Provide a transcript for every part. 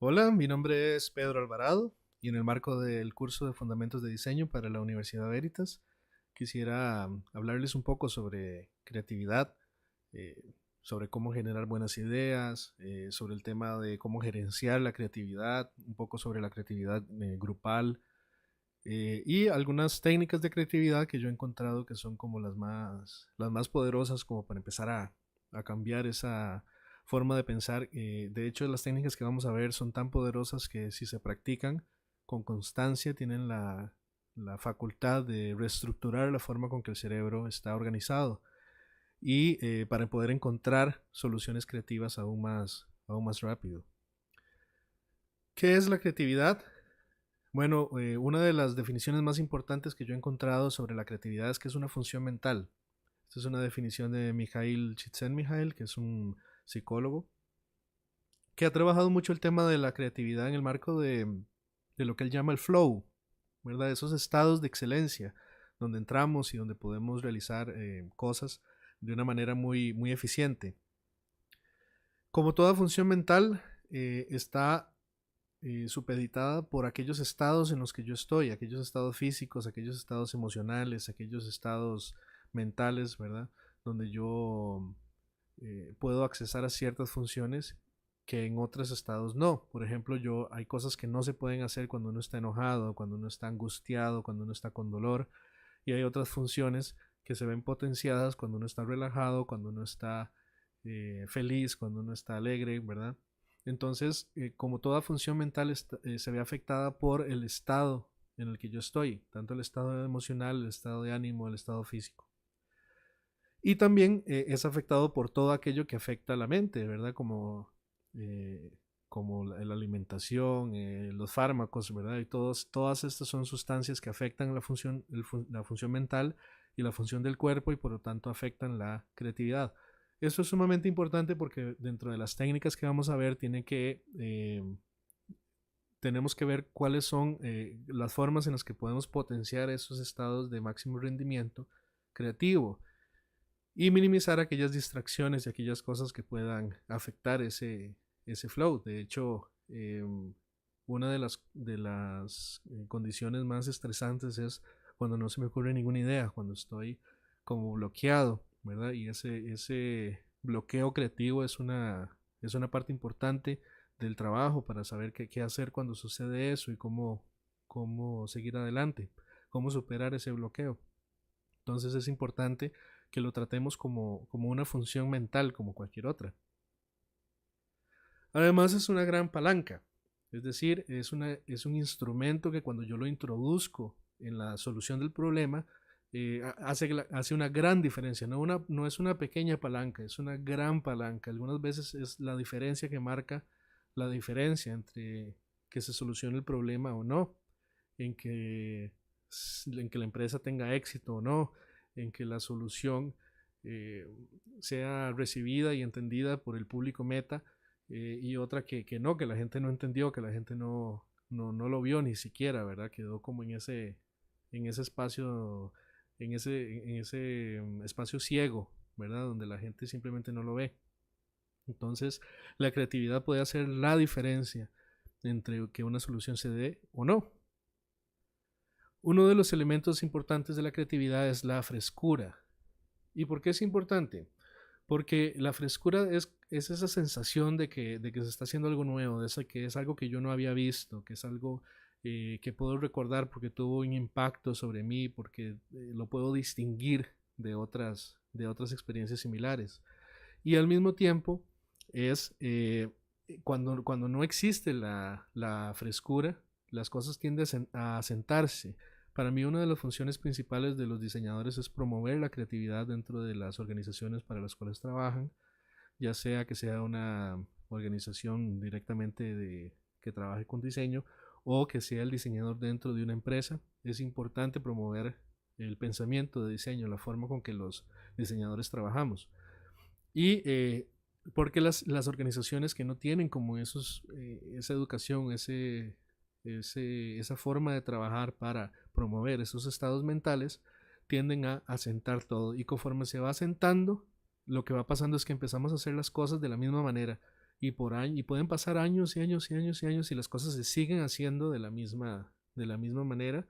Hola, mi nombre es Pedro Alvarado y en el marco del curso de Fundamentos de Diseño para la Universidad Veritas quisiera hablarles un poco sobre creatividad, eh, sobre cómo generar buenas ideas, sobre el tema de cómo gerenciar la creatividad, un poco sobre la creatividad grupal y algunas técnicas de creatividad que yo he encontrado que son como las más poderosas como para empezar a cambiar esa forma de pensar. De hecho, las técnicas que vamos a ver son tan poderosas que si se practican con constancia tienen la facultad de reestructurar la forma con que el cerebro está organizado y para poder encontrar soluciones creativas aún más rápido. ¿Qué es la creatividad? Bueno, una de las definiciones más importantes que yo he encontrado sobre la creatividad es que es una función mental. Esta es una definición de Mijail Csikszentmihalyi, que es un psicólogo, que ha trabajado mucho el tema de la creatividad en el marco de lo que él llama el flow, ¿verdad? Esos estados de excelencia donde entramos y donde podemos realizar cosas de una manera muy, muy eficiente. Como toda función mental, está supeditada por aquellos estados en los que yo estoy, aquellos estados físicos, aquellos estados emocionales, aquellos estados mentales, ¿verdad? Donde yo puedo accesar a ciertas funciones que en otros estados no. Por ejemplo, hay cosas que no se pueden hacer cuando uno está enojado, cuando uno está angustiado, cuando uno está con dolor, y hay otras funciones que se ven potenciadas cuando uno está relajado, cuando uno está feliz, cuando uno está alegre, ¿verdad? Entonces, como toda función mental se ve afectada por el estado en el que yo estoy, tanto el estado emocional, el estado de ánimo, el estado físico. Y también es afectado por todo aquello que afecta a la mente, ¿verdad? Eh, como la alimentación, los fármacos, ¿verdad? Y todas estas son sustancias que afectan la función mental y la función del cuerpo y por lo tanto afectan la creatividad. Esto es sumamente importante porque dentro de las técnicas que vamos a ver tenemos que ver cuáles son las formas en las que podemos potenciar esos estados de máximo rendimiento creativo y minimizar aquellas distracciones y aquellas cosas que puedan afectar ese flow. De hecho, una de las condiciones más estresantes es cuando no se me ocurre ninguna idea, cuando estoy como bloqueado, ¿verdad? Y ese bloqueo creativo es una parte importante del trabajo para saber qué hacer cuando sucede eso y cómo seguir adelante, cómo superar ese bloqueo. Entonces es importante que lo tratemos como una función mental, como cualquier otra. Además es una gran palanca, es decir, es un instrumento que cuando yo lo introduzco en la solución del problema, hace una gran diferencia. No es una pequeña palanca, es una gran palanca. Algunas veces es la diferencia que marca la diferencia entre que se solucione el problema o no, en que, en que la empresa tenga éxito o no, en que la solución eh, sea recibida y entendida por el público meta, y otra que no, que la gente no entendió, que la gente no lo vio ni siquiera, ¿verdad? Quedó como en ese espacio, en ese espacio ciego, ¿verdad? Donde la gente simplemente no lo ve. Entonces, la creatividad puede hacer la diferencia entre que una solución se dé o no. Uno de los elementos importantes de la creatividad es la frescura. ¿Y por qué es importante? Porque la frescura es esa sensación de que se está haciendo algo nuevo, de que es algo que yo no había visto, que es algo que puedo recordar porque tuvo un impacto sobre mí, porque lo puedo distinguir de otras experiencias similares. Y al mismo tiempo es cuando no existe la frescura, las cosas tienden a sentarse. Para mí una de las funciones principales de los diseñadores es promover la creatividad dentro de las organizaciones para las cuales trabajan, ya sea que sea una organización directamente que trabaje con diseño o que sea el diseñador dentro de una empresa. Es importante promover el pensamiento de diseño, la forma con que los diseñadores trabajamos. Y porque las organizaciones que no tienen como esa educación, esa forma de trabajar para promover esos estados mentales, tienden a asentar todo. Y conforme se va asentando, lo que va pasando es que empezamos a hacer las cosas de la misma manera y pueden pasar años y años y años y años y las cosas se siguen haciendo de la misma manera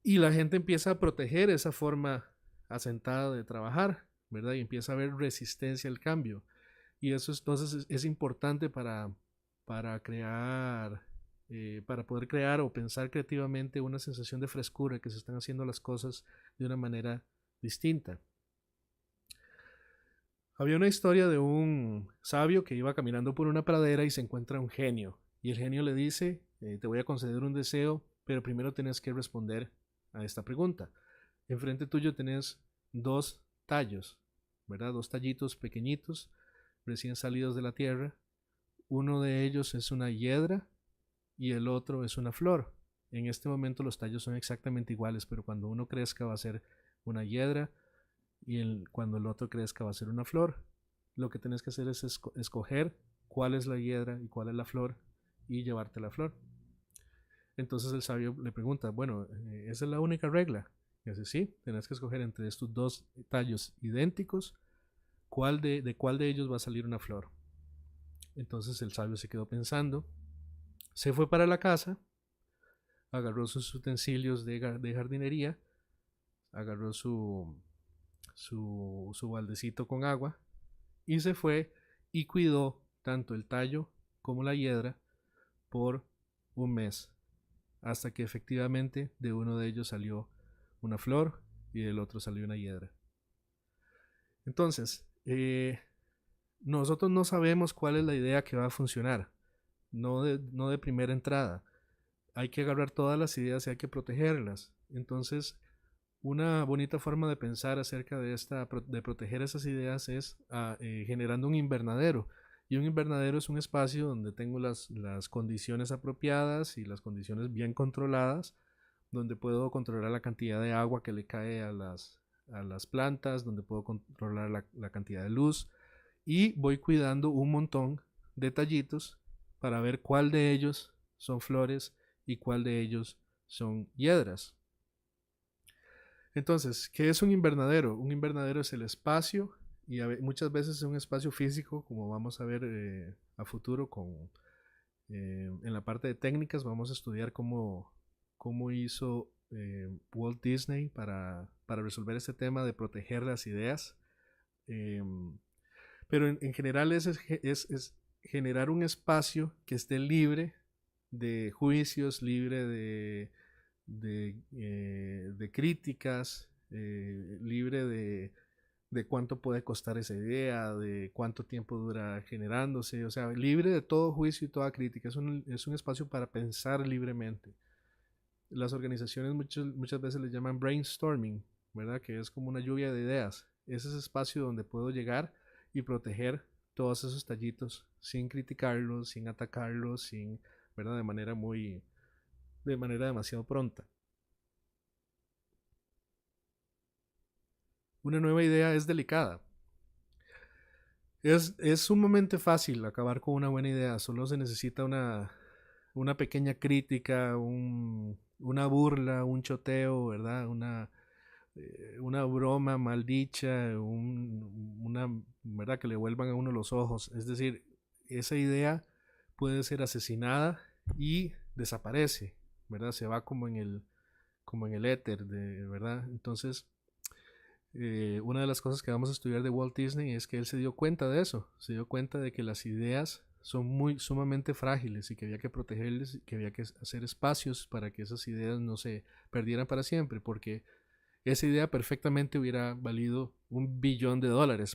y la gente empieza a proteger esa forma asentada de trabajar, ¿verdad? Y empieza a haber resistencia al cambio. Y eso entonces es importante para crear, para poder crear o pensar creativamente una sensación de frescura, que se están haciendo las cosas de una manera distinta. Había una historia de un sabio que iba caminando por una pradera y se encuentra un genio. Y el genio le dice, te voy a conceder un deseo, pero primero tienes que responder a esta pregunta. Enfrente tuyo tenés dos tallos, ¿verdad? Dos tallitos pequeñitos, recién salidos de la tierra. Uno de ellos es una hiedra y el otro es una flor. En este momento los tallos son exactamente iguales, pero cuando uno crezca va a ser una hiedra y cuando el otro crezca va a ser una flor. Lo que tienes que hacer es escoger cuál es la hiedra y cuál es la flor y llevarte la flor. Entonces el sabio le pregunta, bueno, ¿esa es la única regla? Y dice, sí, tienes que escoger entre estos dos tallos idénticos de cuál de ellos va a salir una flor. Entonces el sabio se quedó pensando, se fue para la casa, agarró sus utensilios de jardinería, agarró su baldecito con agua y se fue y cuidó tanto el tallo como la hiedra por un mes, hasta que efectivamente de uno de ellos salió una flor y del otro salió una hiedra. Entonces, nosotros no sabemos cuál es la idea que va a funcionar, no de primera entrada. Hay que agarrar todas las ideas y hay que protegerlas. Entonces, una bonita forma de pensar acerca de proteger esas ideas es generando un invernadero. Y un invernadero es un espacio donde tengo las condiciones apropiadas y las condiciones bien controladas, donde puedo controlar la cantidad de agua que le cae a las plantas, donde puedo controlar la cantidad de luz y voy cuidando un montón de tallitos para ver cuál de ellos son flores y cuál de ellos son hiedras. Entonces, ¿qué es un invernadero? Un invernadero es el espacio y muchas veces es un espacio físico, como vamos a ver a futuro en la parte de técnicas, vamos a estudiar cómo hizo Walt Disney para resolver este tema de proteger las ideas. Pero en general es generar un espacio que esté libre de juicios, libre de críticas, libre de cuánto puede costar esa idea, de cuánto tiempo dura generándose, o sea, libre de todo juicio y toda crítica. Es un espacio para pensar libremente. Las organizaciones muchas veces le llaman brainstorming, ¿verdad? Que es como una lluvia de ideas. Es ese espacio donde puedo llegar y proteger todos esos tallitos sin criticarlos, sin atacarlos, ¿verdad? De manera demasiado pronta. Una nueva idea es delicada. Es sumamente fácil acabar con una buena idea, solo se necesita una pequeña crítica, una burla, un choteo, ¿verdad? Una broma maldicha, ¿verdad? Que le vuelvan a uno los ojos. Es decir, esa idea puede ser asesinada y desaparece, ¿verdad? Se va como en el éter, ¿verdad? Entonces, una de las cosas que vamos a estudiar de Walt Disney es que él se dio cuenta de eso, se dio cuenta de que las ideas son sumamente frágiles y que había que protegerles, que había que hacer espacios para que esas ideas no se perdieran para siempre, porque esa idea perfectamente hubiera valido $1 billón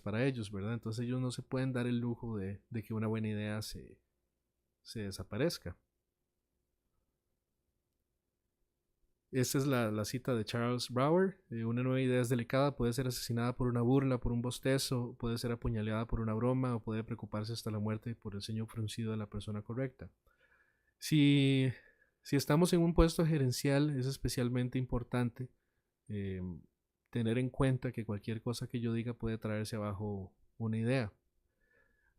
para ellos, ¿verdad? Entonces ellos no se pueden dar el lujo de que una buena idea se desaparezca. Esta es la cita de Charles Brouwer. Una nueva idea es delicada, puede ser asesinada por una burla, por un bostezo, puede ser apuñaleada por una broma o puede preocuparse hasta la muerte por el ceño fruncido de la persona correcta. Si, si estamos en un puesto gerencial, es especialmente importante eh, tener en cuenta que cualquier cosa que yo diga puede traerse abajo una idea.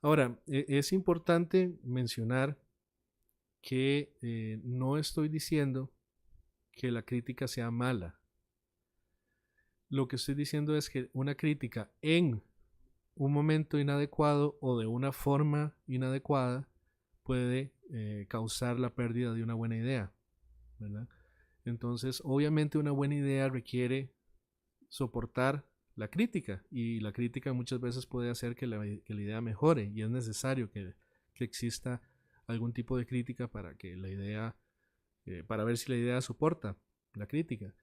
Ahora, es importante mencionar que no estoy diciendo que la crítica sea mala. Lo que estoy diciendo es que una crítica en un momento inadecuado o de una forma inadecuada puede causar la pérdida de una buena idea, ¿verdad? Entonces, obviamente una buena idea requiere soportar la crítica, y la crítica muchas veces puede hacer que la idea mejore, y es necesario que exista algún tipo de crítica para que la idea, para ver si la idea soporta la crítica.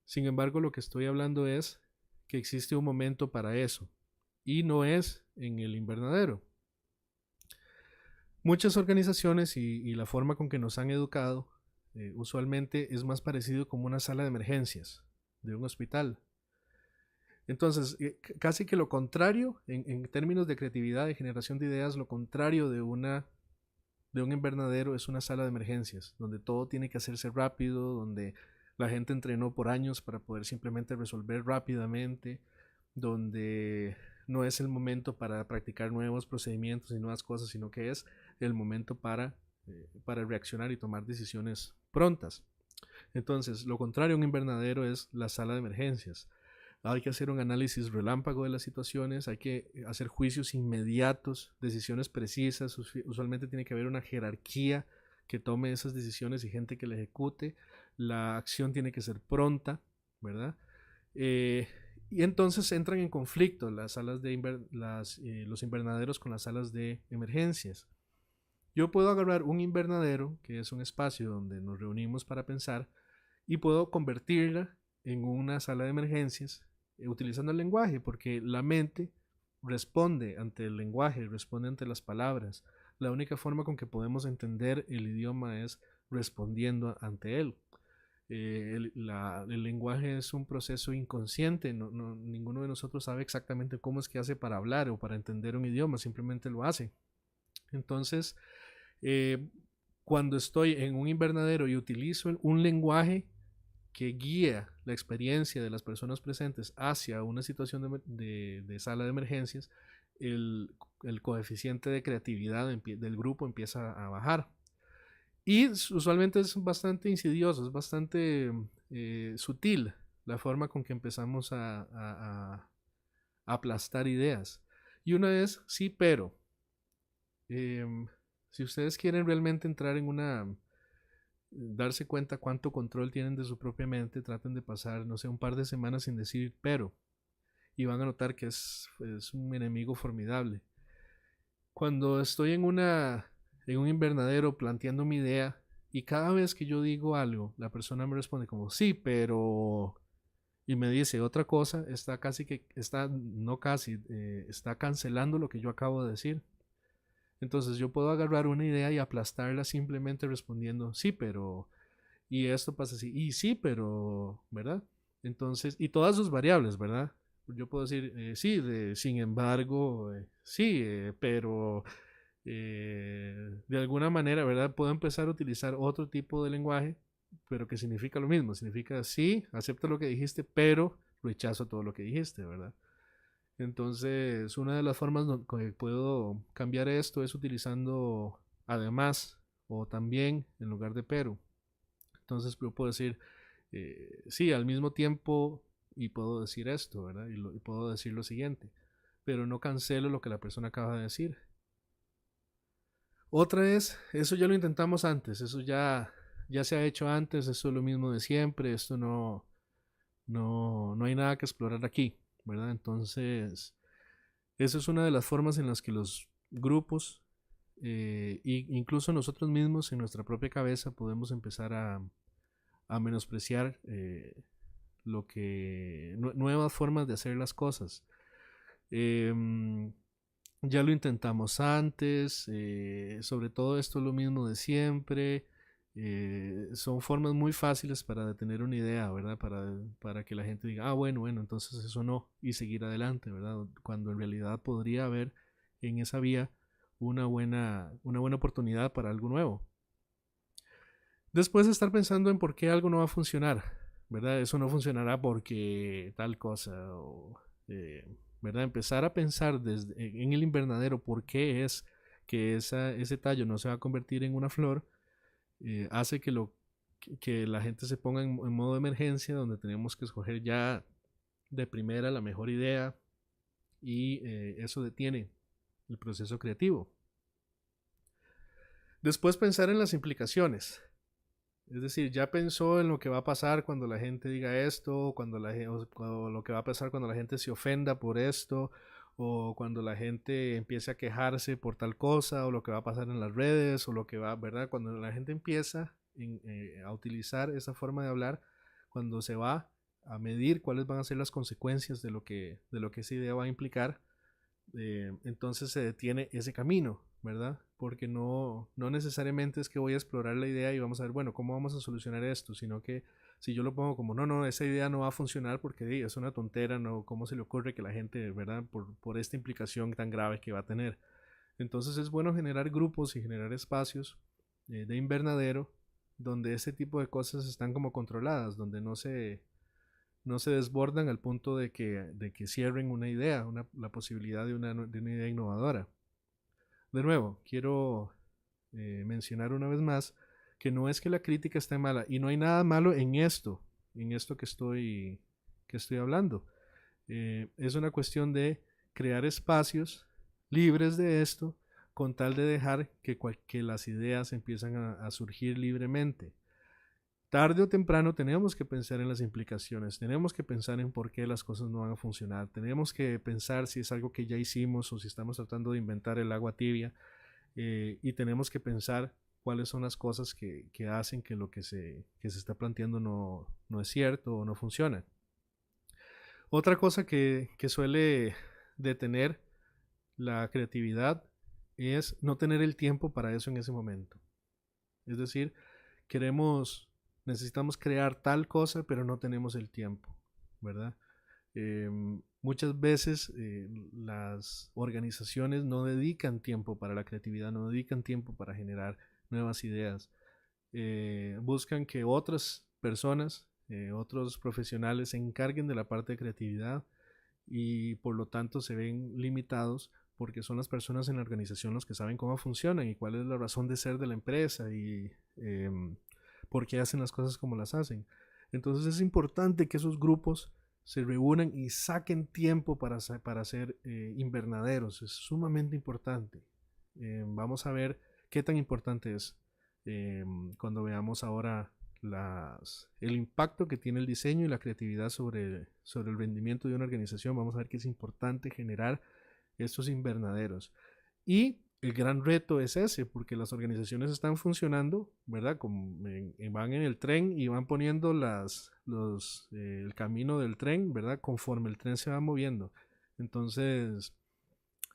Sin embargo, lo que estoy hablando es que existe un momento para eso, y no es en el invernadero. Muchas organizaciones y la forma con que nos han educado usualmente es más parecido como una sala de emergencias de un hospital. Entonces, casi que lo contrario, en términos de creatividad y generación de ideas, lo contrario de un invernadero es una sala de emergencias, donde todo tiene que hacerse rápido, donde la gente entrenó por años para poder simplemente resolver rápidamente, donde no es el momento para practicar nuevos procedimientos y nuevas cosas, sino que es el momento para reaccionar y tomar decisiones prontas. Entonces, lo contrario a un invernadero es la sala de emergencias. Hay que hacer un análisis relámpago de las situaciones, hay que hacer juicios inmediatos, decisiones precisas. Usualmente tiene que haber una jerarquía que tome esas decisiones y gente que la ejecute. La acción tiene que ser pronta, ¿verdad? Y entonces entran en conflicto las salas los invernaderos con las salas de emergencias. Yo puedo agarrar un invernadero, que es un espacio donde nos reunimos para pensar, y puedo convertirla en una sala de emergencias utilizando el lenguaje, porque la mente responde ante el lenguaje, responde ante las palabras. La única forma con que podemos entender el idioma es respondiendo ante él. El lenguaje es un proceso inconsciente, ninguno de nosotros sabe exactamente cómo es que hace para hablar o para entender un idioma, simplemente lo hace. Entonces, eh, cuando estoy en un invernadero y utilizo un lenguaje que guía la experiencia de las personas presentes hacia una situación de sala de emergencias, el coeficiente de creatividad del grupo empieza a bajar. Y usualmente es bastante insidioso, es bastante sutil la forma con que empezamos a aplastar ideas. Y una es, sí, pero. Si ustedes quieren realmente entrar en darse cuenta cuánto control tienen de su propia mente, traten de pasar, no sé, un par de semanas sin decir pero, y van a notar que es un enemigo formidable. Cuando estoy en un invernadero planteando mi idea, y cada vez que yo digo algo, la persona me responde como sí, pero, y me dice otra cosa, no casi, está cancelando lo que yo acabo de decir. Entonces yo puedo agarrar una idea y aplastarla simplemente respondiendo sí, pero, y esto pasa así, y sí, pero, ¿verdad? Entonces, y todas sus variables, ¿verdad? Yo puedo decir sí, sin embargo, sí, pero de alguna manera, ¿verdad? Puedo empezar a utilizar otro tipo de lenguaje, pero que significa lo mismo, significa sí, acepto lo que dijiste, pero rechazo todo lo que dijiste, ¿verdad? Entonces, una de las formas que puedo cambiar esto es utilizando además o también en lugar de pero. Entonces, yo puedo decir sí al mismo tiempo, y puedo decir esto, ¿verdad? Y puedo decir lo siguiente, pero no cancelo lo que la persona acaba de decir. Otra es, eso ya lo intentamos antes, eso ya se ha hecho antes, eso es lo mismo de siempre, esto no hay nada que explorar aquí, ¿verdad? Entonces, esa es una de las formas en las que los grupos, incluso nosotros mismos en nuestra propia cabeza, podemos empezar a menospreciar nuevas formas de hacer las cosas. Ya lo intentamos antes, sobre todo esto es lo mismo de siempre. Son formas muy fáciles para detener una idea, ¿verdad? Para que la gente diga, bueno, entonces eso no, y seguir adelante, ¿verdad? Cuando en realidad podría haber en esa vía una buena oportunidad para algo nuevo. Después de estar pensando en por qué algo no va a funcionar, ¿verdad? Eso no funcionará porque tal cosa, ¿verdad? Empezar a pensar en el invernadero por qué es que ese tallo no se va a convertir en una flor, hace que la gente se ponga en modo de emergencia, donde tenemos que escoger ya de primera la mejor idea, y eso detiene el proceso creativo. Después pensar en las implicaciones. Es decir, ya pensó en lo que va a pasar cuando la gente diga esto, o lo que va a pasar cuando la gente se ofenda por esto, o cuando la gente empiece a quejarse por tal cosa, o lo que va a pasar en las redes, o lo que va, ¿verdad? Cuando la gente empieza a utilizar esa forma de hablar, cuando se va a medir cuáles van a ser las consecuencias de lo que esa idea va a implicar, entonces se detiene ese camino, ¿verdad? Porque no necesariamente es que voy a explorar la idea y vamos a ver, bueno, ¿cómo vamos a solucionar esto? Sino que si yo lo pongo como, no, esa idea no va a funcionar porque es una tontera, no, ¿cómo se le ocurre que la gente, ¿verdad? Por esta implicación tan grave que va a tener. Entonces es bueno generar grupos y generar espacios de invernadero donde ese tipo de cosas están como controladas, donde no se desbordan al punto de que cierren una idea, la posibilidad de una idea innovadora. De nuevo, quiero mencionar una vez más que no es que la crítica esté mala y no hay nada malo en esto que estoy hablando. Es una cuestión de crear espacios libres de esto con tal de dejar que las ideas empiezan a surgir libremente. Tarde o temprano tenemos que pensar en las implicaciones, tenemos que pensar en por qué las cosas no van a funcionar, tenemos que pensar si es algo que ya hicimos o si estamos tratando de inventar el agua tibia, y tenemos que pensar cuáles son las cosas que hacen que lo que se está planteando no es cierto o no funciona. Otra cosa que suele detener la creatividad es no tener el tiempo para eso en ese momento. Es decir, necesitamos crear tal cosa, pero no tenemos el tiempo, ¿verdad? Muchas veces las organizaciones no dedican tiempo para la creatividad, no dedican tiempo para generar nuevas ideas. Buscan que otras personas, otros profesionales se encarguen de la parte de creatividad y por lo tanto se ven limitados porque son las personas en la organización los que saben cómo funcionan y cuál es la razón de ser de la empresa y por qué hacen las cosas como las hacen. Entonces es importante que esos grupos se reúnan y saquen tiempo para hacer invernaderos. Es sumamente importante. Vamos a ver qué tan importante es cuando veamos ahora el impacto que tiene el diseño y la creatividad sobre el rendimiento de una organización. Vamos a ver que es importante generar estos invernaderos. Y el gran reto es ese, porque las organizaciones están funcionando, ¿verdad? Van en el tren y van poniendo el camino del tren, ¿verdad? Conforme el tren se va moviendo. Entonces,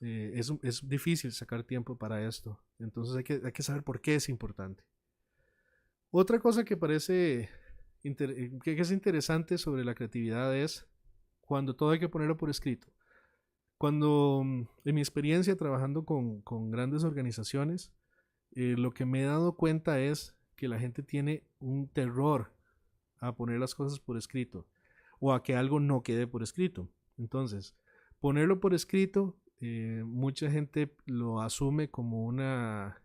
es difícil sacar tiempo para esto. Entonces hay que saber por qué es importante. Otra cosa que que es interesante sobre la creatividad es cuando todo hay que ponerlo por escrito. En mi experiencia trabajando con grandes organizaciones, lo que me he dado cuenta es que la gente tiene un terror a poner las cosas por escrito o a que algo no quede por escrito. Entonces, ponerlo por escrito, mucha gente lo asume como una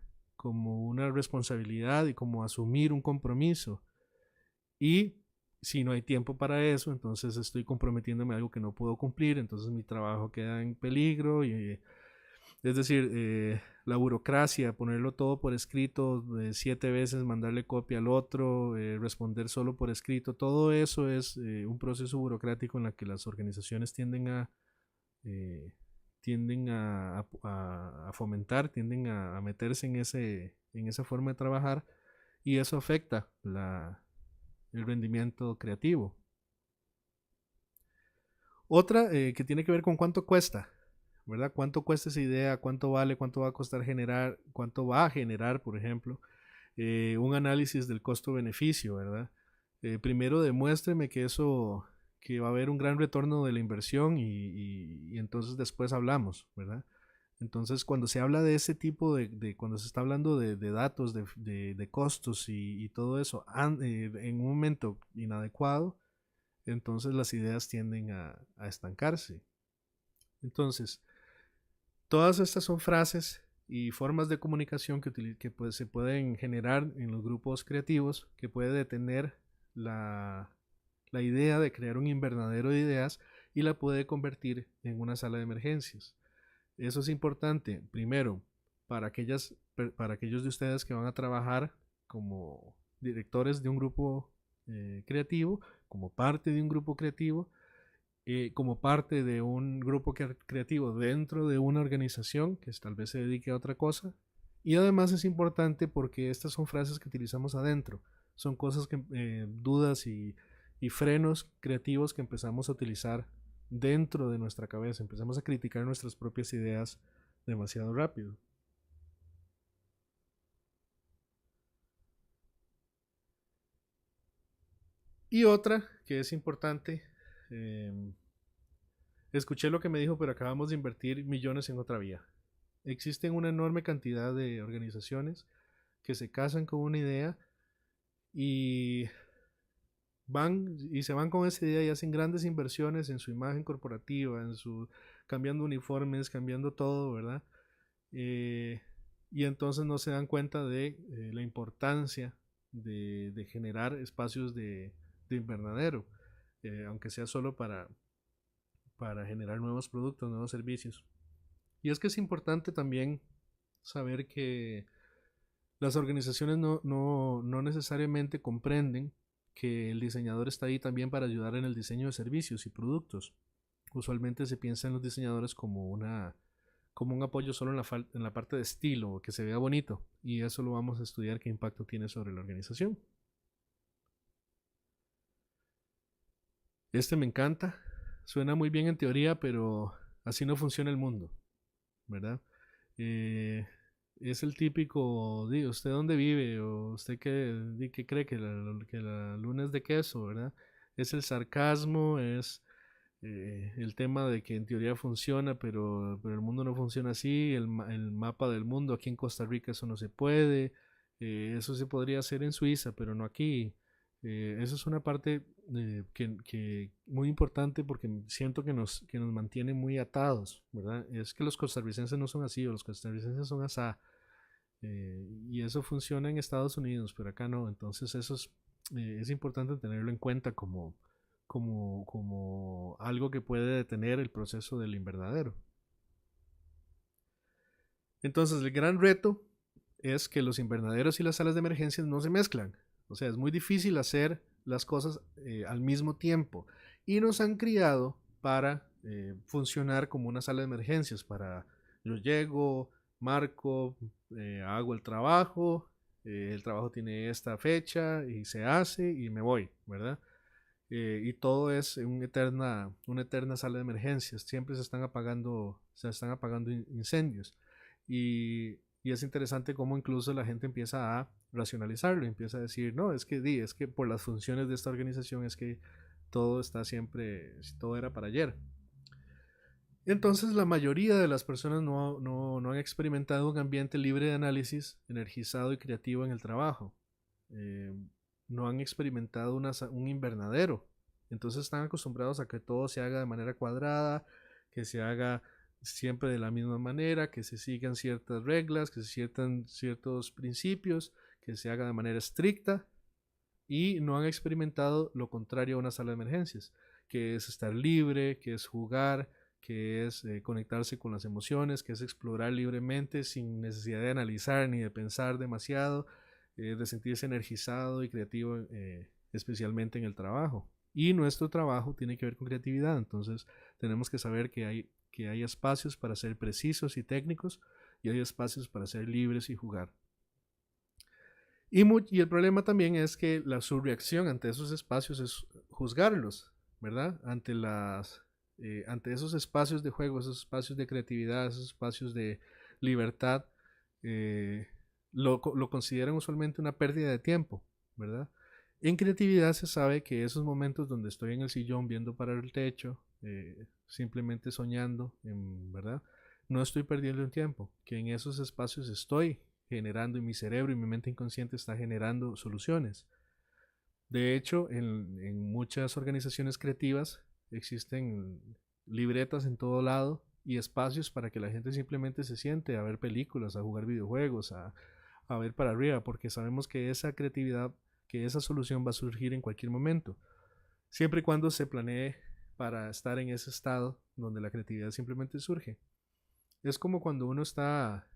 responsabilidad y como asumir un compromiso. Y si no hay tiempo para eso, entonces estoy comprometiéndome a algo que no puedo cumplir, entonces mi trabajo queda en peligro. Es decir, la burocracia, ponerlo todo por escrito, 7 veces mandarle copia al otro, responder solo por escrito, todo eso es un proceso burocrático en el que las organizaciones eh, tienden a fomentar, tienden a meterse en esa forma de trabajar y eso afecta el rendimiento creativo. Otra que tiene que ver con cuánto cuesta, ¿verdad? ¿Cuánto cuesta esa idea? ¿Cuánto vale? ¿Cuánto va a costar generar? ¿Cuánto va a generar, por ejemplo? Un análisis del costo-beneficio, ¿verdad? Primero demuéstreme que va a haber un gran retorno de la inversión y entonces después hablamos, ¿verdad? Entonces, cuando se habla de ese tipo cuando se está hablando de datos, de costos y todo eso, en un momento inadecuado, entonces las ideas tienden a estancarse. Entonces, todas estas son frases y formas de comunicación que pues, se pueden generar en los grupos creativos, que puede detener la idea de crear un invernadero de ideas y la puede convertir en una sala de emergencias. Eso es importante, primero, para aquellos de ustedes que van a trabajar como directores de un grupo creativo, como parte de un grupo creativo, como parte de un grupo creativo dentro de una organización que tal vez se dedique a otra cosa. Y además es importante porque estas son frases que utilizamos adentro, son cosas que, dudas y frenos creativos que empezamos a utilizar dentro de nuestra cabeza, empezamos a criticar nuestras propias ideas demasiado rápido. Y otra que es importante, eh, escuché lo que me dijo, pero acabamos de invertir millones en otra vía. Existen una enorme cantidad de organizaciones que se casan con una idea y se van con esa idea y hacen grandes inversiones en su imagen corporativa, cambiando uniformes, cambiando todo, ¿verdad? Eh, y entonces no se dan cuenta de la importancia de generar espacios de invernadero, aunque sea solo para generar nuevos productos, nuevos servicios. Y es que es importante también saber que las organizaciones no necesariamente comprenden que el diseñador está ahí también para ayudar en el diseño de servicios y productos. Usualmente se piensa en los diseñadores como un apoyo solo en la parte de estilo, que se vea bonito, y eso lo vamos a estudiar qué impacto tiene sobre la organización. Este me encanta, suena muy bien en teoría, pero así no funciona el mundo, ¿verdad? Eh, es el típico, ¿usted dónde vive? ¿O usted qué cree que la luna es de queso, ¿verdad? Es el sarcasmo, es el tema de que en teoría funciona, pero el mundo no funciona así, el mapa del mundo, aquí en Costa Rica eso no se puede, eso se podría hacer en Suiza, pero no aquí. Eso es una parte que muy importante porque siento que nos mantiene muy atados, ¿verdad? Es que los costarricenses no son así, o los costarricenses son asá, y eso funciona en Estados Unidos, pero acá no, entonces es importante tenerlo en cuenta como algo que puede detener el proceso del invernadero. Entonces el gran reto es que los invernaderos y las salas de emergencias no se mezclan. O sea, es muy difícil hacer las cosas al mismo tiempo. Y nos han criado para funcionar como una sala de emergencias. Para yo llego, marco, hago el trabajo tiene esta fecha y se hace y me voy, ¿verdad? Y todo es una eterna sala de emergencias. Siempre se están apagando incendios. Y es interesante cómo incluso la gente empieza a racionalizarlo, empieza a decir, no, es que por las funciones de esta organización es que todo está siempre, todo era para ayer. Entonces la mayoría de las personas no han experimentado un ambiente libre de análisis, energizado y creativo en el trabajo. Eh, no han experimentado un invernadero. Entonces están acostumbrados a que todo se haga de manera cuadrada, que se haga siempre de la misma manera, que se sigan ciertas reglas, que se sigan ciertos principios, que se haga de manera estricta, y no han experimentado lo contrario a una sala de emergencias, que es estar libre, que es jugar, que es conectarse con las emociones, que es explorar libremente sin necesidad de analizar ni de pensar demasiado, de sentirse energizado y creativo, especialmente en el trabajo. Y nuestro trabajo tiene que ver con creatividad, entonces tenemos que saber que hay espacios para ser precisos y técnicos y hay espacios para ser libres y jugar. Y el problema también es que su reacción ante esos espacios es juzgarlos, ¿verdad? Ante esos espacios de juego, esos espacios de creatividad, esos espacios de libertad, eh, lo consideran usualmente una pérdida de tiempo, ¿verdad? En creatividad se sabe que esos momentos donde estoy en el sillón viendo para el techo, simplemente soñando, ¿verdad? No estoy perdiendo el tiempo, que en esos espacios estoy generando y mi cerebro y mi mente inconsciente está generando soluciones. De hecho, en muchas organizaciones creativas existen libretas en todo lado y espacios para que la gente simplemente se siente a ver películas, a jugar videojuegos, a ver para arriba, porque sabemos que esa creatividad, que esa solución va a surgir en cualquier momento, siempre y cuando se planee para estar en ese estado donde la creatividad simplemente surge. Es como cuando uno está,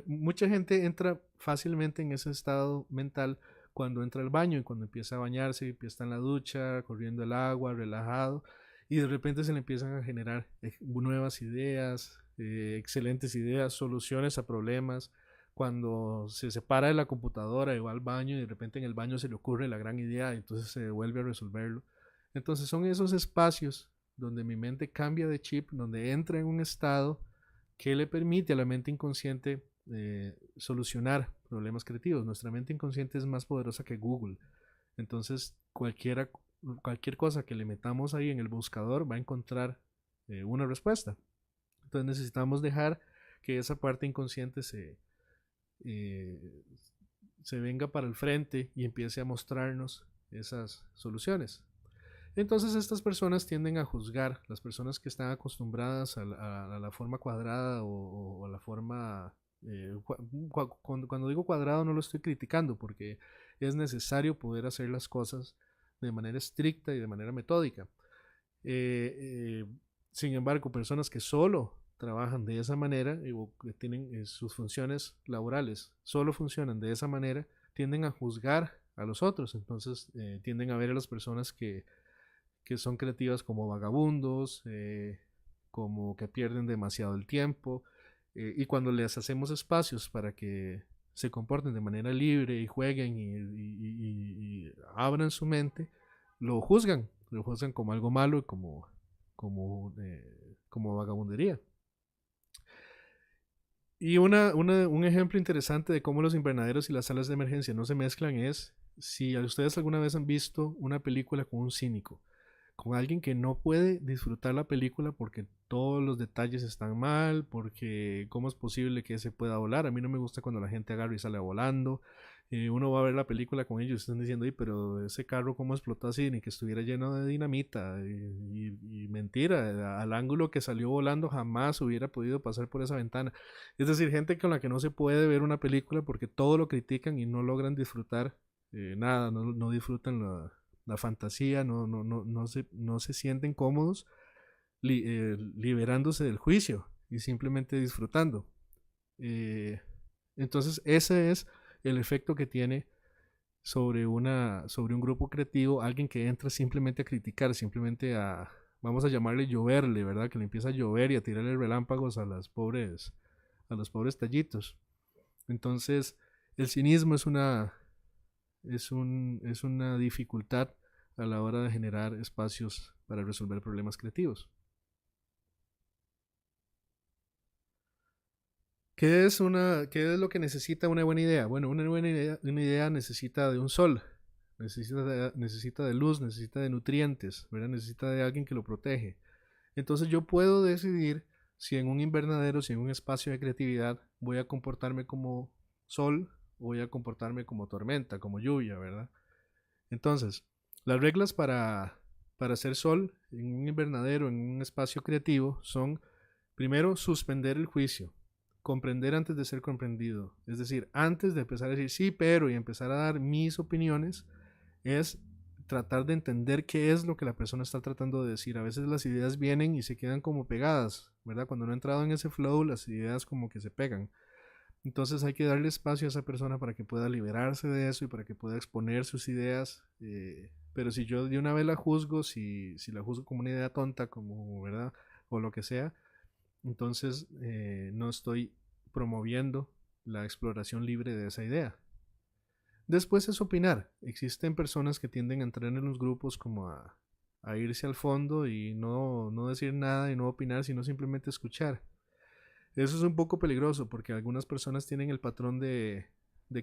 mucha gente entra fácilmente en ese estado mental cuando entra al baño y cuando empieza a bañarse, empieza en la ducha, corriendo el agua, relajado, y de repente se le empiezan a generar nuevas ideas, excelentes ideas, soluciones a problemas. Cuando se separa de la computadora y va al baño y de repente en el baño se le ocurre la gran idea y entonces se vuelve a resolverlo. Entonces son esos espacios donde mi mente cambia de chip, donde entra en un estado que le permite a la mente inconsciente solucionar problemas creativos. Nuestra mente inconsciente es más poderosa que Google. Entonces, cualquier cosa que le metamos ahí en el buscador va a encontrar una respuesta. Entonces necesitamos dejar que esa parte inconsciente eh, se venga para el frente y empiece a mostrarnos esas soluciones. Entonces estas personas tienden a juzgar, las personas que están acostumbradas a la forma cuadrada o a la forma... cuando digo cuadrado no lo estoy criticando porque es necesario poder hacer las cosas de manera estricta y de manera metódica. Eh, eh, Sin embargo, personas que solo trabajan de esa manera o que tienen sus funciones laborales, solo funcionan de esa manera, tienden a juzgar a los otros. Entonces tienden a ver a las personas que son creativas como vagabundos, como que pierden demasiado el tiempo, y cuando les hacemos espacios para que se comporten de manera libre y jueguen y abran su mente, lo juzgan como algo malo y como vagabundería. Y un ejemplo interesante de cómo los invernaderos y las salas de emergencia no se mezclan es si ustedes alguna vez han visto una película con un cínico, con alguien que no puede disfrutar la película porque todos los detalles están mal, porque cómo es posible que se pueda volar. A mí no me gusta cuando la gente agarra y sale volando. Uno va a ver la película con ellos y están diciendo, pero ese carro cómo explotó así, ni que estuviera lleno de dinamita. Y mentira, al ángulo que salió volando jamás hubiera podido pasar por esa ventana. Es decir, gente con la que no se puede ver una película porque todo lo critican y no logran disfrutar nada, no disfrutan la fantasía, no se sienten cómodos liberándose del juicio y simplemente disfrutando. Entonces ese es el efecto que tiene sobre un grupo creativo, alguien que entra simplemente a criticar, simplemente vamos a llamarle lloverle, ¿verdad? Que le empieza a llover y a tirarle relámpagos a los pobres tallitos. Entonces el cinismo es una dificultad a la hora de generar espacios para resolver problemas creativos. ¿Qué es lo que necesita una buena idea? Bueno, una idea necesita de un sol, necesita de luz, necesita de nutrientes, ¿verdad? Necesita de alguien que lo protege. Entonces yo puedo decidir si en un invernadero, si en un espacio de creatividad voy a comportarme como sol o voy a comportarme como tormenta, como lluvia, ¿verdad? Entonces, las reglas para hacer sol en un invernadero, en un espacio creativo, son primero suspender el juicio, comprender antes de ser comprendido. Es decir, antes de empezar a decir sí, pero y empezar a dar mis opiniones, es tratar de entender qué es lo que la persona está tratando de decir. A veces las ideas vienen y se quedan como pegadas, ¿verdad? Cuando no he entrado en ese flow, las ideas como que se pegan. Entonces hay que darle espacio a esa persona para que pueda liberarse de eso y para que pueda exponer sus ideas. Pero si yo de una vez la juzgo, si la juzgo como una idea tonta, como, ¿verdad? O lo que sea, entonces no estoy promoviendo la exploración libre de esa idea. Después es opinar. Existen personas que tienden a entrar en los grupos como a irse al fondo y no decir nada y no opinar, sino simplemente escuchar. Eso es un poco peligroso porque algunas personas tienen el patrón de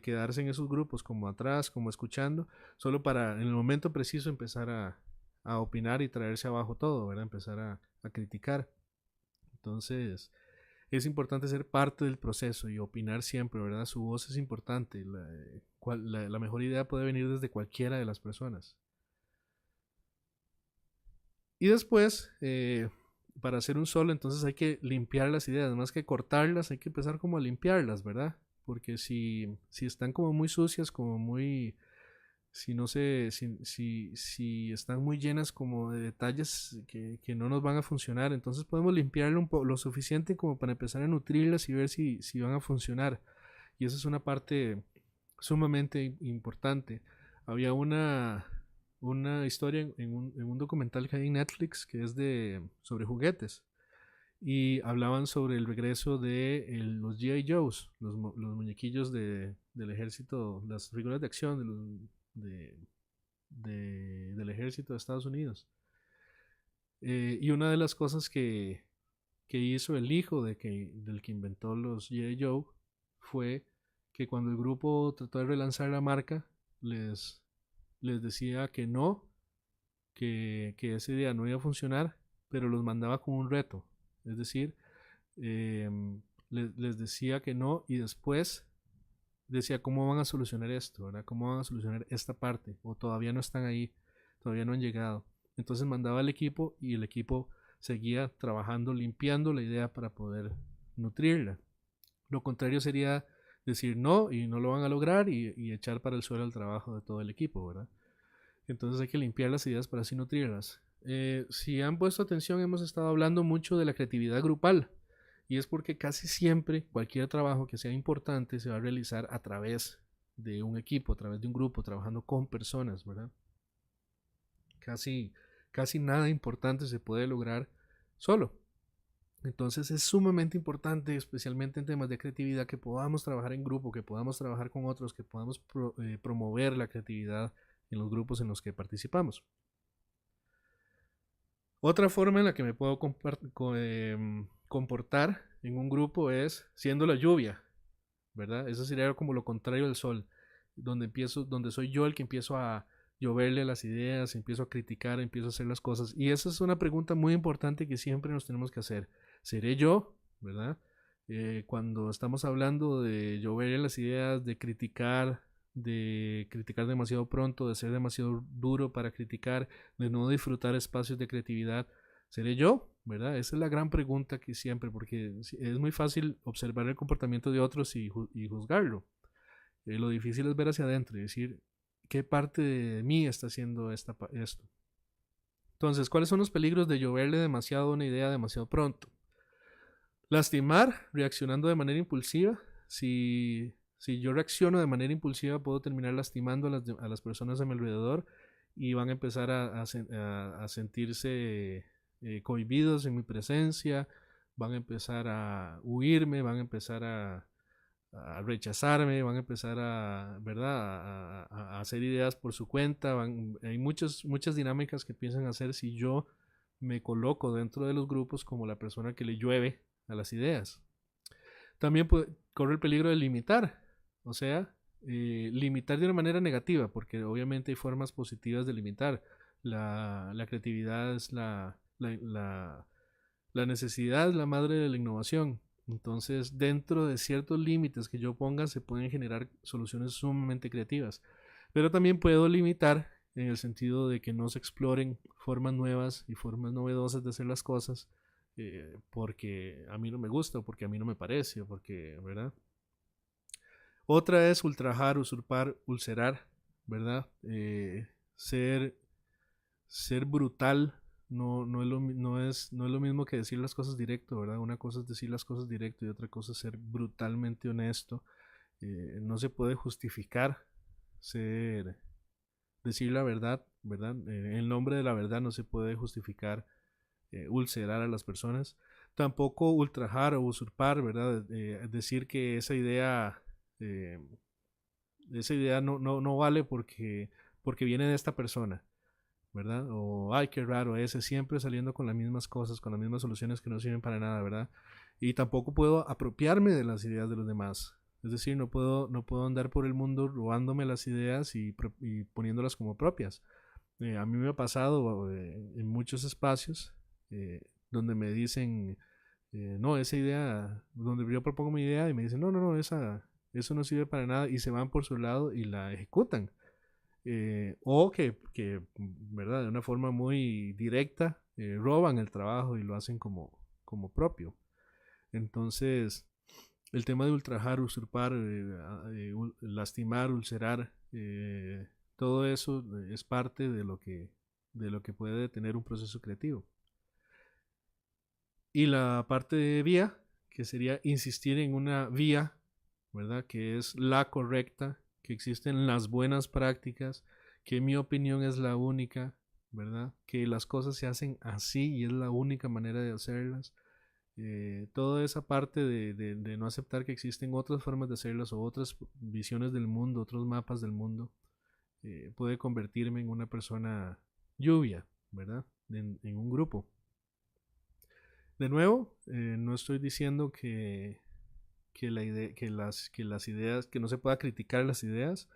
quedarse en esos grupos como atrás, como escuchando, solo para en el momento preciso empezar a opinar y traerse abajo todo, ¿verdad? Empezar a criticar. Entonces, es importante ser parte del proceso y opinar siempre, ¿verdad? Su voz es importante. La mejor idea puede venir desde cualquiera de las personas. Y después, para hacer un solo, entonces hay que limpiar las ideas, más que cortarlas, hay que empezar como a limpiarlas, ¿verdad? Porque si están como muy sucias, como muy si no se, si están muy llenas como de detalles que no nos van a funcionar, entonces podemos limpiarlo lo suficiente como para empezar a nutrirlas y ver si van a funcionar. Y esa es una parte sumamente importante. Había una historia en un documental que hay en Netflix que es sobre juguetes y hablaban sobre el regreso de los G.I. Joes, los muñequillos del ejército, las figuras de acción de, del ejército de Estados Unidos. Y una de las cosas que hizo el hijo del que inventó los G.I. Joe fue que cuando el grupo trató de relanzar la marca, les, les decía que no, que esa idea no iba a funcionar, pero los mandaba con un reto. Es decir, eh, les decía que no y después decía cómo van a solucionar esto, ¿verdad? ¿Cómo van a solucionar esta parte? O todavía no están ahí, todavía no han llegado. Entonces mandaba al equipo y el equipo seguía trabajando, limpiando la idea para poder nutrirla. Lo contrario sería decir no y no lo van a lograr y echar para el suelo el trabajo de todo el equipo, ¿verdad? Entonces hay que limpiar las ideas para así nutrirlas. Si han puesto atención, hemos estado hablando mucho de la creatividad grupal. Y es porque casi siempre cualquier trabajo que sea importante se va a realizar a través de un equipo, a través de un grupo, trabajando con personas, ¿verdad? Casi, casi nada importante se puede lograr solo. Entonces es sumamente importante, especialmente en temas de creatividad, que podamos trabajar en grupo, que podamos trabajar con otros, que podamos promover la creatividad en los grupos en los que participamos. Otra forma en la que me puedo comportar en un grupo es siendo la lluvia, ¿verdad? Eso sería como lo contrario del sol, donde soy yo el que empiezo a lloverle las ideas, empiezo a criticar, empiezo a hacer las cosas. Y esa es una pregunta muy importante que siempre nos tenemos que hacer. ¿Seré yo, verdad? Cuando estamos hablando de lloverle las ideas, de criticar demasiado pronto, de ser demasiado duro para criticar, de no disfrutar espacios de creatividad, ¿seré yo? ¿Verdad? Esa es la gran pregunta que siempre, porque es muy fácil observar el comportamiento de otros y juzgarlo. Lo difícil es ver hacia adentro y decir qué parte de mí está haciendo esto. Entonces, ¿cuáles son los peligros de lloverle demasiado a una idea demasiado pronto? Lastimar, reaccionando de manera impulsiva. Si yo reacciono de manera impulsiva, puedo terminar lastimando a las personas a mi alrededor y van a empezar a sentirse cohibidos en mi presencia, van a empezar a huirme, van a empezar a rechazarme, van a empezar ¿verdad? A hacer ideas por su cuenta. Hay muchas dinámicas que piensan hacer si yo me coloco dentro de los grupos como la persona que le llueve a las ideas. También corre el peligro de limitar, o sea, limitar de una manera negativa, porque obviamente hay formas positivas de limitar. La creatividad es la necesidad, es la madre de la innovación. Entonces, dentro de ciertos límites que yo ponga, se pueden generar soluciones sumamente creativas. Pero también puedo limitar en el sentido de que no se exploren formas nuevas y formas novedosas de hacer las cosas porque a mí no me gusta o porque a mí no me parece o porque, ¿verdad? Otra es ultrajar, usurpar, ulcerar, ¿verdad? Ser brutal no es lo mismo que decir las cosas directo, ¿verdad? Una cosa es decir las cosas directo y otra cosa es ser brutalmente honesto. No se puede justificar decir la verdad, ¿verdad? En el nombre de la verdad no se puede justificar ulcerar a las personas. Tampoco ultrajar o usurpar, ¿verdad? Decir que eh, esa idea no vale porque viene de esta persona, ¿verdad? O, ay, qué raro ese, siempre saliendo con las mismas cosas, con las mismas soluciones que no sirven para nada, ¿verdad? Y tampoco puedo apropiarme de las ideas de los demás. Es decir, no puedo andar por el mundo robándome las ideas y poniéndolas como propias. A mí me ha pasado en muchos espacios donde me dicen, no, esa idea, donde yo propongo mi idea y me dicen, no, eso no sirve para nada y se van por su lado y la ejecutan. O ¿verdad? De una forma muy directa, roban el trabajo y lo hacen como propio. Entonces, el tema de ultrajar, usurpar, lastimar, ulcerar, todo eso es parte de lo que puede detener un proceso creativo. Y la parte de vía, que sería insistir en una vía, ¿verdad? Que es la correcta, que existen las buenas prácticas, que mi opinión es la única, ¿verdad? Que las cosas se hacen así y es la única manera de hacerlas. Toda esa parte de no aceptar que existen otras formas de hacerlas o otras visiones del mundo, otros mapas del mundo, puede convertirme en una persona lluvia, ¿verdad? En un grupo. De nuevo, no estoy diciendo que las ideas, que no se pueda criticar las ideas,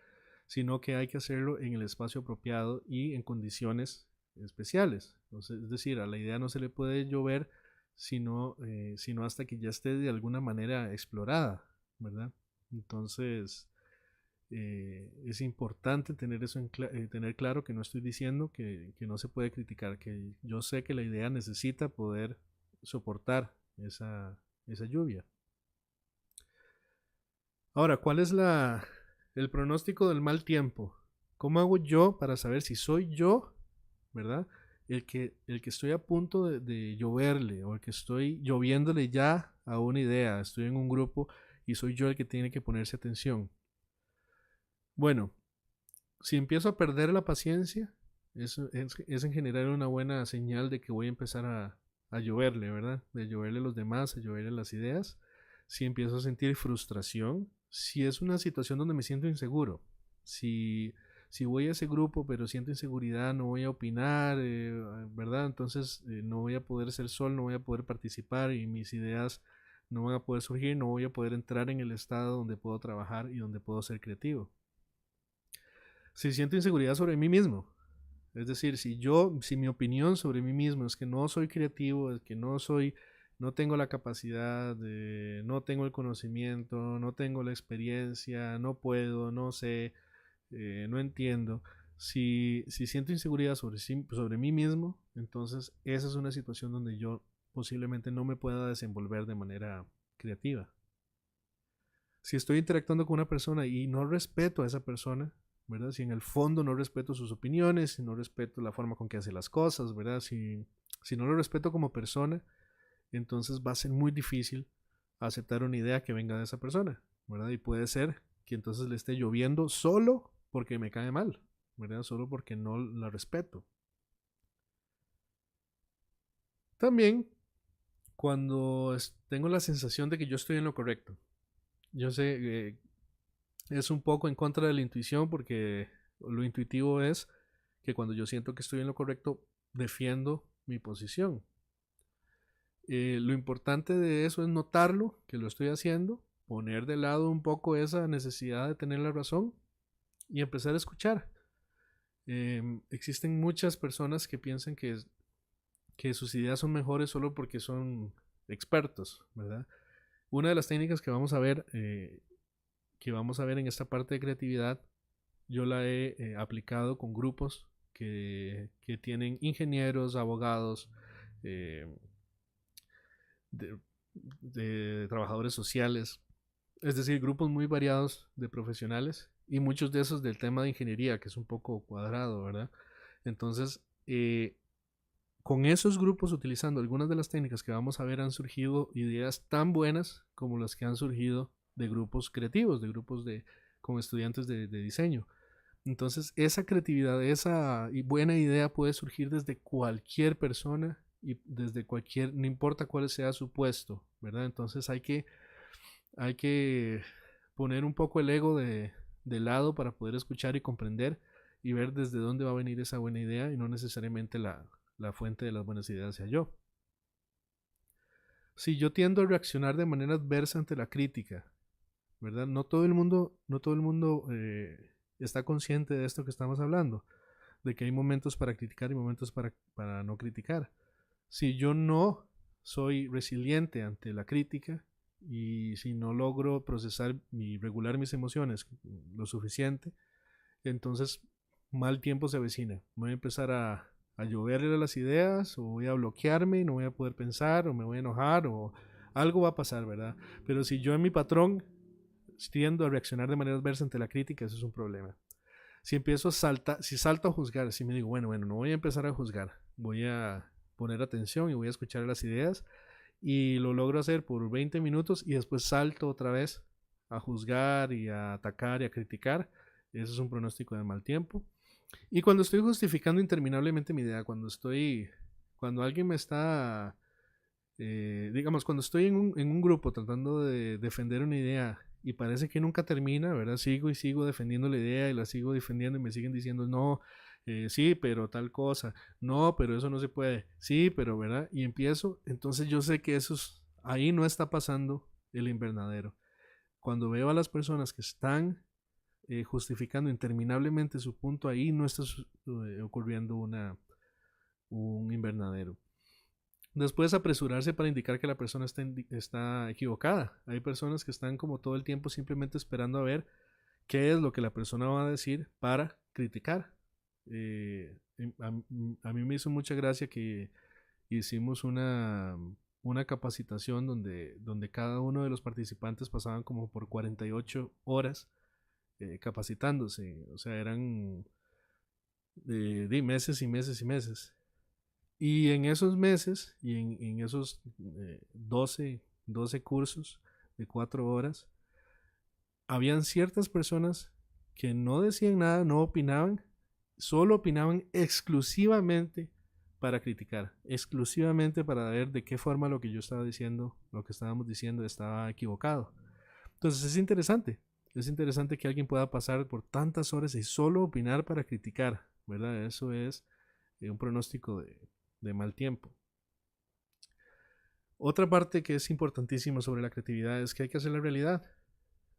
sino que hay que hacerlo en el espacio apropiado y en condiciones especiales. Entonces, es decir, a la idea no se le puede llover sino hasta que ya esté de alguna manera explorada, ¿verdad? Entonces, es importante tener eso tener claro que no estoy diciendo que no se puede criticar, que yo sé que la idea necesita poder soportar esa lluvia. Ahora, ¿cuál es el pronóstico del mal tiempo? ¿Cómo hago yo para saber si soy yo, verdad? El que estoy a punto de lloverle o el que estoy lloviéndole ya a una idea, estoy en un grupo y soy yo el que tiene que ponerse atención. Bueno, si empiezo a perder la paciencia, eso es en general una buena señal de que voy a empezar a lloverle, ¿verdad? De lloverle a los demás, a lloverle las ideas. Si empiezo a sentir frustración, si es una situación donde me siento inseguro, si, si voy a ese grupo pero siento inseguridad, no voy a opinar, ¿verdad? Entonces no voy a poder ser sol, no voy a poder participar y mis ideas no van a poder surgir, no voy a poder entrar en el estado donde puedo trabajar y donde puedo ser creativo. Si siento inseguridad sobre mí mismo, es decir, si mi opinión sobre mí mismo es que no soy creativo, es que no tengo la capacidad, no tengo el conocimiento, no tengo la experiencia, no puedo, no sé, no entiendo. Si siento inseguridad sobre mí mismo, entonces esa es una situación donde yo posiblemente no me pueda desenvolver de manera creativa. Si estoy interactuando con una persona y no respeto a esa persona, ¿verdad? Si en el fondo no respeto sus opiniones, si no respeto la forma con que hace las cosas, ¿verdad? Si no lo respeto como persona, entonces va a ser muy difícil aceptar una idea que venga de esa persona, ¿verdad? Y puede ser que entonces le esté lloviendo solo porque me cae mal, ¿verdad? Solo porque no la respeto. También cuando tengo la sensación de que yo estoy en lo correcto. Yo sé, es un poco en contra de la intuición porque lo intuitivo es que cuando yo siento que estoy en lo correcto, defiendo mi posición. Lo importante de eso es notarlo, que lo estoy haciendo, poner de lado un poco esa necesidad de tener la razón y empezar a escuchar. Existen muchas personas que piensan que sus ideas son mejores solo porque son expertos, ¿verdad? Una de las técnicas que vamos a ver en esta parte de creatividad, yo la he aplicado con grupos que tienen ingenieros, abogados, eh, de, de trabajadores sociales, es decir, grupos muy variados de profesionales y muchos de esos del tema de ingeniería, que es un poco cuadrado, ¿verdad? Entonces, con esos grupos, utilizando algunas de las técnicas que vamos a ver, han surgido ideas tan buenas como las que han surgido de grupos creativos, de grupos con estudiantes de diseño. Entonces, esa creatividad, esa buena idea puede surgir desde cualquier persona y desde cualquier, no importa cuál sea su puesto, ¿verdad? Entonces hay que poner un poco el ego de lado para poder escuchar y comprender y ver desde dónde va a venir esa buena idea y no necesariamente la fuente de las buenas ideas sea yo. Si yo tiendo a reaccionar de manera adversa ante la crítica, ¿verdad? No todo el mundo está consciente de esto que estamos hablando, de que hay momentos para criticar y momentos para no criticar. Si yo no soy resiliente ante la crítica y si no logro procesar y regular mis emociones lo suficiente, entonces mal tiempo se avecina. Voy a empezar a lloverle las ideas o voy a bloquearme y no voy a poder pensar o me voy a enojar o algo va a pasar, ¿verdad? Pero si yo en mi patrón tiendo a reaccionar de manera adversa ante la crítica, eso es un problema. Si empiezo a saltar, si salto a juzgar, si me digo, bueno, no voy a empezar a juzgar, voy a poner atención y voy a escuchar las ideas y lo logro hacer por 20 minutos y después salto otra vez a juzgar y a atacar y a criticar, eso es un pronóstico de mal tiempo. Y cuando estoy justificando interminablemente mi idea, cuando alguien me está, digamos, cuando estoy en un grupo tratando de defender una idea y parece que nunca termina, ¿verdad? Sigo y sigo defendiendo la idea y la sigo defendiendo y me siguen diciendo, no, sí, pero tal cosa, no, pero eso no se puede, sí, pero, ¿verdad? Y empiezo, entonces yo sé que ahí no está pasando el invernadero. Cuando veo a las personas que están justificando interminablemente su punto, ahí no está ocurriendo un invernadero. Después apresurarse para indicar que la persona está equivocada. Hay personas que están como todo el tiempo simplemente esperando a ver qué es lo que la persona va a decir para criticar. A mí me hizo mucha gracia que hicimos una capacitación donde cada uno de los participantes pasaban como por 48 horas capacitándose. O sea, eran de meses y meses y meses. Y en esos meses y en esos 12 cursos de 4 horas, habían ciertas personas que no decían nada, no opinaban, solo opinaban exclusivamente para criticar, exclusivamente para ver de qué forma lo que yo estaba diciendo, lo que estábamos diciendo estaba equivocado. Entonces es interesante que alguien pueda pasar por tantas horas y solo opinar para criticar, ¿verdad? Eso es un pronóstico de mal tiempo. Otra parte que es importantísima sobre la creatividad es que hay que hacer la realidad.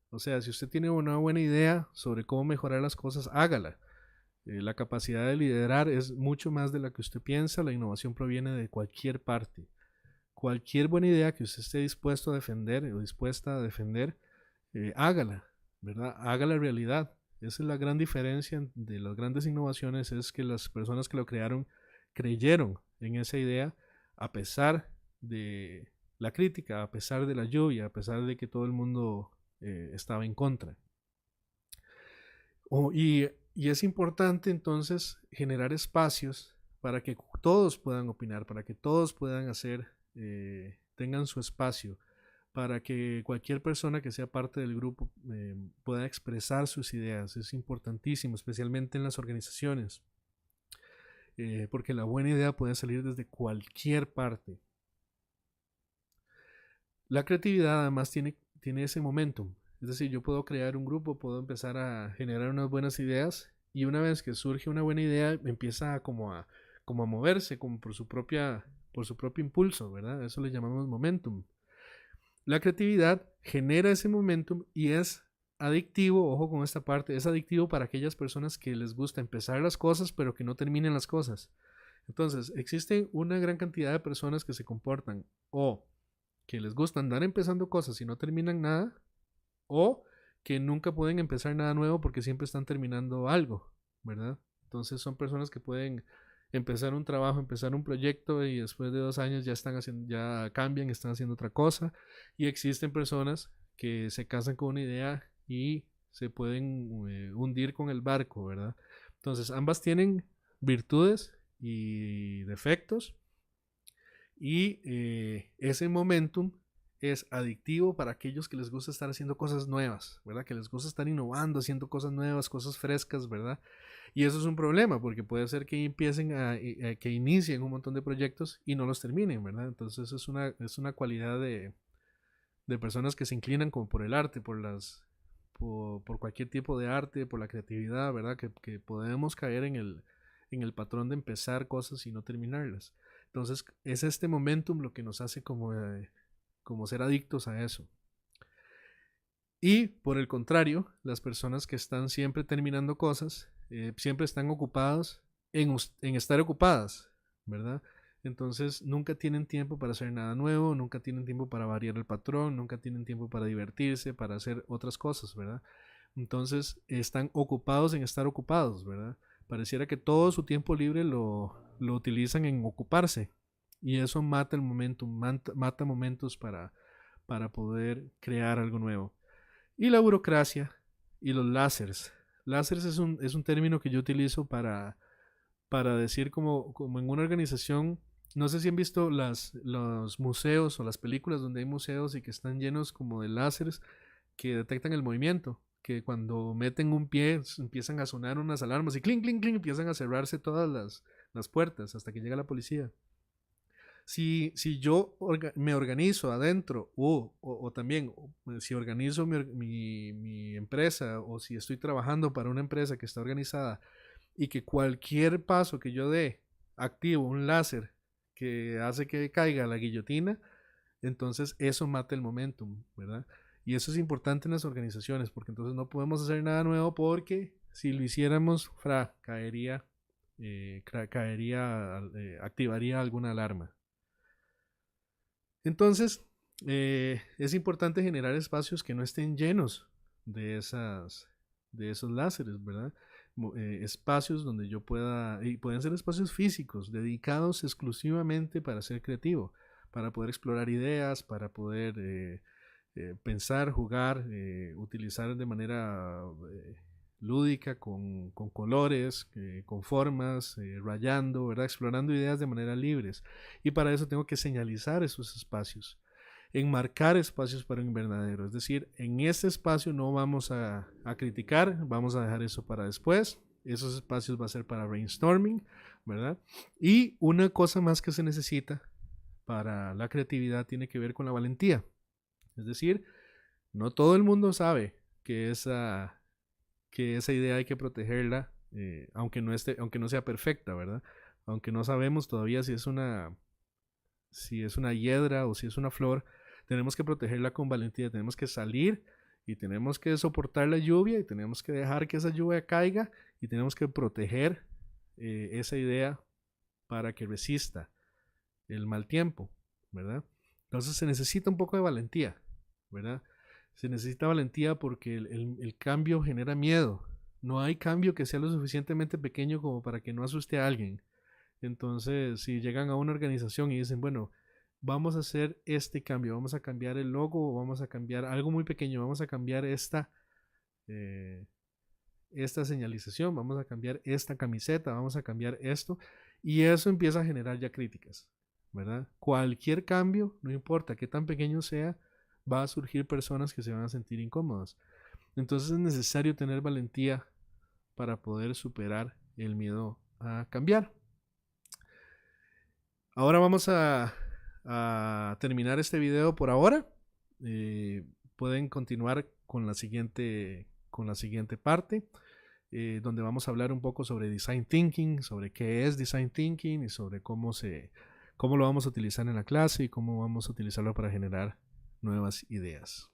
O sea, si usted tiene una buena idea sobre cómo mejorar las cosas, hágala. La capacidad de liderar es mucho más de la que usted piensa. La innovación proviene de cualquier parte. Cualquier buena idea que usted esté dispuesto a defender o dispuesta a defender, hágala, ¿verdad? Hágala realidad. Esa es la gran diferencia de las grandes innovaciones, es que las personas que lo crearon creyeron en esa idea a pesar de la crítica, a pesar de la lluvia, a pesar de que todo el mundo estaba en contra. Y es importante entonces generar espacios para que todos puedan opinar, para que todos puedan tengan su espacio, para que cualquier persona que sea parte del grupo pueda expresar sus ideas. Es importantísimo, especialmente en las organizaciones, porque la buena idea puede salir desde cualquier parte. La creatividad además tiene ese momentum. Es decir, yo puedo crear un grupo, puedo empezar a generar unas buenas ideas y una vez que surge una buena idea empieza como a moverse como por su propio impulso, ¿verdad? Eso le llamamos momentum. La creatividad genera ese momentum y es adictivo, ojo con esta parte, es adictivo para aquellas personas que les gusta empezar las cosas pero que no terminen las cosas. Entonces, existe una gran cantidad de personas que se comportan o que les gusta andar empezando cosas y no terminan nada, o que nunca pueden empezar nada nuevo porque siempre están terminando algo, ¿verdad? Entonces son personas que pueden empezar un trabajo, empezar un proyecto y después de 2 años ya cambian, están haciendo otra cosa. Y existen personas que se casan con una idea y se pueden hundir con el barco, ¿verdad? Entonces ambas tienen virtudes y defectos y ese momentum es adictivo para aquellos que les gusta estar haciendo cosas nuevas, ¿verdad? Que les gusta estar innovando, haciendo cosas nuevas, cosas frescas, ¿verdad? Y eso es un problema porque puede ser que que inicien un montón de proyectos y no los terminen, ¿verdad? Entonces es una cualidad de personas que se inclinan como por el arte, por cualquier tipo de arte, por la creatividad, ¿verdad? Que podemos caer en el patrón de empezar cosas y no terminarlas. Entonces es este momentum lo que nos hace como ser adictos a eso. Y por el contrario, las personas que están siempre terminando cosas, siempre están ocupados en estar ocupadas, ¿verdad? Entonces nunca tienen tiempo para hacer nada nuevo, nunca tienen tiempo para variar el patrón, nunca tienen tiempo para divertirse, para hacer otras cosas, ¿verdad? Entonces están ocupados en estar ocupados, ¿verdad? Pareciera que todo su tiempo libre lo utilizan en ocuparse y eso mata el momento, mata momentos para poder crear algo nuevo. Y la burocracia y los láseres. Láseres es un término que yo utilizo para decir como en una organización, no sé si han visto los museos o las películas donde hay museos y que están llenos como de láseres que detectan el movimiento, que cuando meten un pie empiezan a sonar unas alarmas y clink, clink, clink, empiezan a cerrarse todas las puertas hasta que llega la policía. Si yo me organizo adentro o también si organizo mi empresa o si estoy trabajando para una empresa que está organizada y que cualquier paso que yo dé activo un láser que hace que caiga la guillotina, entonces eso mata el momentum, ¿verdad? Y eso es importante en las organizaciones porque entonces no podemos hacer nada nuevo porque si lo hiciéramos, activaría alguna alarma. Entonces, es importante generar espacios que no estén llenos de esos láseres, ¿verdad? Espacios donde yo pueda, y pueden ser espacios físicos, dedicados exclusivamente para ser creativo, para poder explorar ideas, para poder pensar, jugar, utilizar de manera lúdica, con colores, con formas, rayando, ¿verdad? Explorando ideas de manera libres. Y para eso tengo que señalizar esos espacios, enmarcar espacios para un invernadero. Es decir, en este espacio no vamos a criticar, vamos a dejar eso para después. Esos espacios va a ser para brainstorming, ¿verdad? Y una cosa más que se necesita para la creatividad tiene que ver con la valentía. Es decir, no todo el mundo sabe que esa idea hay que protegerla, aunque no sea perfecta, ¿verdad? Aunque no sabemos todavía si es una hiedra o si es una flor, tenemos que protegerla con valentía, tenemos que salir y tenemos que soportar la lluvia y tenemos que dejar que esa lluvia caiga y tenemos que proteger esa idea para que resista el mal tiempo, ¿verdad? Entonces se necesita un poco de valentía, ¿verdad? Se necesita valentía porque el cambio genera miedo. No hay cambio que sea lo suficientemente pequeño como para que no asuste a alguien. Entonces, si llegan a una organización y dicen, bueno, vamos a hacer este cambio, vamos a cambiar el logo, vamos a cambiar algo muy pequeño, vamos a cambiar eh, esta señalización, vamos a cambiar esta camiseta, vamos a cambiar esto, y eso empieza a generar ya críticas, ¿verdad? Cualquier cambio, no importa qué tan pequeño sea, va a surgir personas que se van a sentir incómodas. Entonces es necesario tener valentía para poder superar el miedo a cambiar. Ahora vamos a terminar este video por ahora. Pueden continuar con la siguiente parte, donde vamos a hablar un poco sobre Design Thinking, sobre qué es Design Thinking y sobre cómo lo vamos a utilizar en la clase y cómo vamos a utilizarlo para generar nuevas ideas.